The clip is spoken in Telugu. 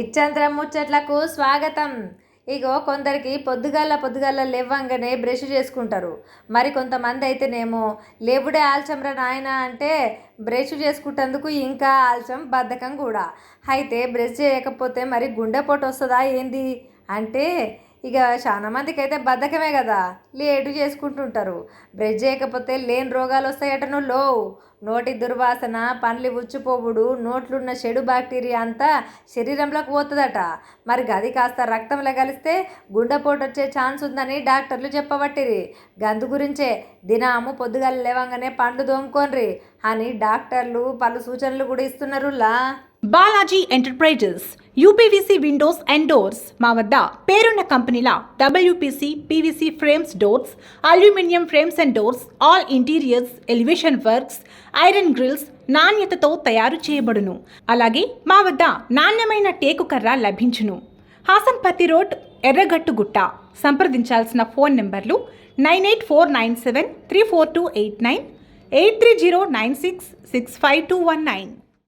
ఇచ్చంతరం ముచ్చట్లకు స్వాగతం. ఇగో కొందరికి పొద్దుగాల లేవంగానే బ్రష్ చేసుకుంటారు. మరి కొంతమంది అయితేనేమో లేవుడే ఆల్చంరా నాయన అంటే బ్రష్ చేసుకుంటందుకు ఇంకా ఆల్చం బద్ధకం కూడా. అయితే బ్రష్ చేయకపోతే మరి గుండెపోటు వస్తుందా ఏంది అంటే ఇక చాలా మందికి అయితే బద్ధకమే కదా, లేటు చేసుకుంటుంటారు. బ్రష్ చేయకపోతే లేని రోగాలు వస్తాయటను. నోటి దుర్వాసన, పండ్లు ఉచ్చిపోవుడు, నోట్లున్న చెడు బ్యాక్టీరియా అంతా శరీరంలోకి పోతుందట. మరి గది కాస్త రక్తంలో కలిస్తే గుండెపోటు వచ్చే ఛాన్స్ ఉందని డాక్టర్లు చెప్పబట్టిరి. గందు గురించే దినాము పొద్దుగాల లేవంగానే పండ్లు తోముకోన్రి అని డాక్టర్లు పలు సూచనలు కూడా ఇస్తున్నారులా. Balaji enterprises UPVC windows and doors మా వద్ద పేరున్న కంపెనీల WPC, PVC frames, doors, aluminium frames and doors, all interiors, elevation works, iron grills నాణ్యతతో తయారు చేయబడును. అలాగే మా వద్ద నాణ్యమైన టేకు కర్ర లభించును. హాసంపత్తి రోడ్, ఎర్రగట్టుగుట్ట. సంప్రదించాల్సిన ఫోన్ నెంబర్లు 9849734289830966521 9.